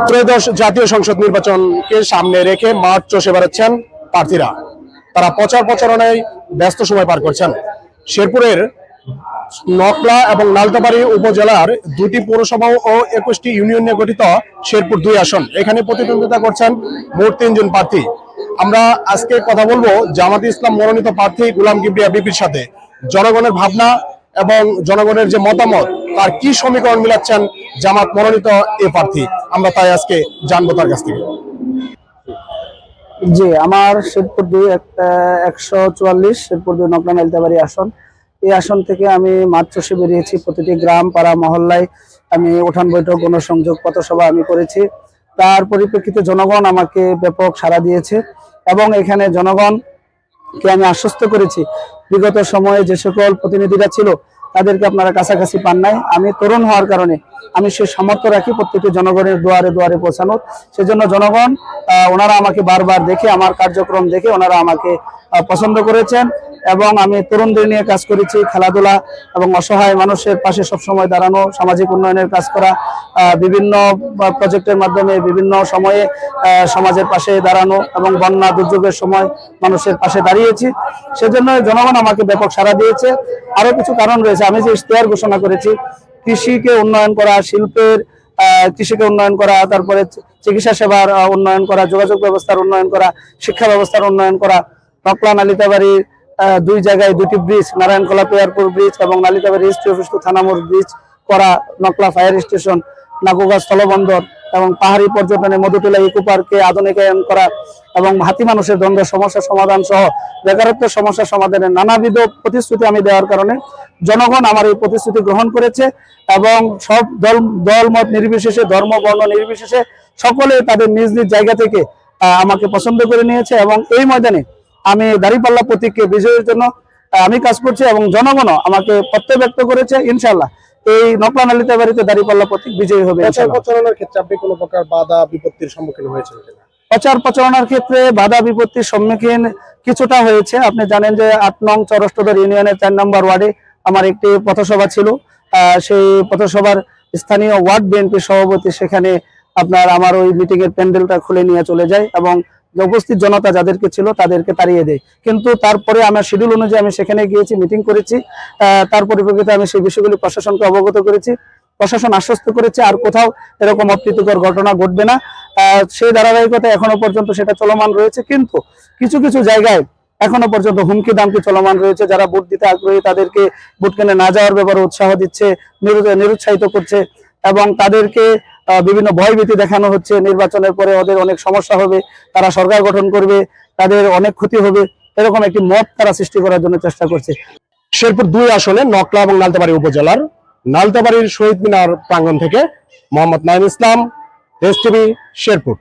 ত্রয়োদশ জাতীয় সংসদ নির্বাচনকে সামনে রেখে মাঠ চষে বেড়াচ্ছেন প্রার্থীরা। তারা প্রচারণায় ব্যস্ত সময় পার করছেন। শেরপুরের নকলা এবং নালতাবাড়ী উপজেলার 2টি পৌরসভা ও 21টি ইউনিয়ন নিয়ে গঠিত শেরপুর 2 আসন। এখানে প্রতিদ্বন্দ্বিতা করছেন মোট 3 জন প্রার্থী। আমরা আজকে কথা বলবো জামাতে ইসলাম মনোনীত প্রার্থী গোলাম কিবরিয়া বিপির সাথে। জনগণের ভাবনা এবং জনগণের যে মতামত, তার কি সমীকরণ মিলাচ্ছেন জামাত মনোনীত এই প্রার্থী, আমরা তাই আজকে জানবো তার কাছ থেকে। জি, আমার শেরপুর 2 144 শেরপুর 2 নকলা নালতাবাড়ী আসন। এই আসন থেকে আমি মাঠ চষে বেরিয়েছি। প্রতিটি গ্রাম পাড়া মহল্লায় আমি উঠান বৈঠক গণসংযোগ পথসভা আমি করেছি। তার পরিপ্রেক্ষিতে জনগণ আমাকে ব্যাপক সাড়া দিয়েছে এবং এখানে জনগণকে আমি আশ্বস্ত করেছি বিগত সময়ে যে সকল প্রতিনিধিরা ছিল তাদেরকে আপনারা কাছাকাছি পান নাই। আমি তরুণ হওয়ার কারণে আমি সে সামর্থ্য রাখি প্রত্যেকটি জনগণের দুয়ারে দুয়ারে পৌঁছানোর। সেজন্য জনগণ ওনারা আমাকে বারবার দেখে, আমার কার্যক্রম দেখে ওনারা আমাকে পছন্দ করেছেন এবং আমি তরুণদের নিয়ে কাজ করেছি। খেলাধুলা এবং অসহায় মানুষের পাশে সবসময় দাঁড়ানো, সামাজিক উন্নয়নের কাজ করা, বিভিন্ন প্রজেক্টের মাধ্যমে বিভিন্ন সময়ে সমাজের পাশে দাঁড়ানো এবং বন্যা দুর্যোগের সময় মানুষের পাশে দাঁড়িয়েছি। সেজন্য জনগণ আমাকে ব্যাপক সাড়া দিয়েছে। আরো কিছু কারণ রয়েছে। আমি যে ইশতেহার ঘোষণা করেছি, কৃষিকে উন্নয়ন করা, শিল্পের কৃষিকে উন্নয়ন করা, তারপরে চিকিৎসা সেবার উন্নয়ন করা, যোগাযোগ ব্যবস্থার উন্নয়ন করা, শিক্ষা ব্যবস্থার উন্নয়ন করা, নকলা নালিতাবাড়ি 2 জায়গায় 2টি ব্রিজ, নারায়ণখোলা পেয়ারপুর ব্রিজ এবং Nalitabari registry office to Thanamor bridge করা, নকলা ফায়ার স্টেশন, নাকুগা স্থলবন্দর এবং পাহাড়ি পর্যটনে মধুটোলা ইকো পার্কে আধুনিকায়ন করা এবং হাতি মানুষের দ্বন্দ্ব সমস্যা সমাধান সহ বেকারত্ব সমস্যা সমাধানের নানাবিধ প্রতিশ্রুতি আমি দেওয়ার কারণে জনগণ আমার এই প্রতিশ্রুতি গ্রহণ করেছে এবং সব দল মত নির্বিশেষে, ধর্ম বর্ণ নির্বিশেষে সকলে তাদের নিজ নিজ জায়গা থেকে আমাকে পছন্দ করে নিয়েছে এবং এই ময়দানে আমি দাঁড়িপাল্লা প্রতীককে বিজয়ের জন্য আমি কাজ করছি এবং জনগণও আমাকে প্রত্যয় ব্যক্ত করেছে। ইনশাআল্লাহ এই নকলা নালিতাবাড়ীতে দাঁড়িপাল্লা প্রতীক বিজয়ী হবে। প্রচারণার ক্ষেত্রে আপনি কোনো প্রকার বাধা বিপত্তির সম্মুখীন হয়েছেন কিনা? প্রচারণার ক্ষেত্রে বাধা বিপত্তির সম্মুখীন কিছুটা হয়েছে। আপনি জানেন যে 8 নং চরষ্টদর ইউনিয়নের 4 নম্বর ওয়ার্ডে আমার একটি পথসভা ছিল। সেই পথসভার স্থানীয় ওয়ার্ড বিএনপি সভাপতি সেখানে আমার ওই মিটিং এর প্যান্ডেলটা খুলে নিয়ে চলে যায় এবং উপস্থিত জনতা যাদেরকে ছিল তাদেরকে তাড়িয়ে দেয়। কিন্তু তারপরে আমার শিডিউল অনুযায়ী আমি সেখানে গিয়েছি, মিটিং করেছি। তার পরিপ্রেক্ষিতে আমি সেই বিষয়গুলি প্রশাসনকে অবগত করেছি। প্রশাসন আশ্বস্ত করেছে আর কোথাও এরকম অপ্রীতিকর ঘটনা ঘটবে না। সেই ধারাবাহিকতা এখনো পর্যন্ত সেটা চলমান রয়েছে। কিন্তু কিছু কিছু জায়গায় এখনো পর্যন্ত হুমকি দামকি চলমান রয়েছে। যারা ভোট দিতে আগ্রহী তাদেরকে ভোট কেন্দ্রে না যাওয়ার ব্যাপারে উৎসাহ দিচ্ছে, নিরুৎসাহিত করছে এবং তাদেরকে বিভিন্ন ভয়ভীতি দেখানো হচ্ছে। নির্বাচনের পরে ওদের অনেক সমস্যা হবে, তারা সরকার গঠন করবে, তাদের অনেক ক্ষতি হবে, এরকম একটি মত তারা সৃষ্টি করার জন্য চেষ্টা করছে। শেরপুর 2 আসনে নকলা এবং নালতাবাড়ী উপজেলার নালতাবাড়ির শহীদ মিনার প্রাঙ্গণ থেকে মোহাম্মদ নাইম ইসলাম, এসটিভি, শেরপুর।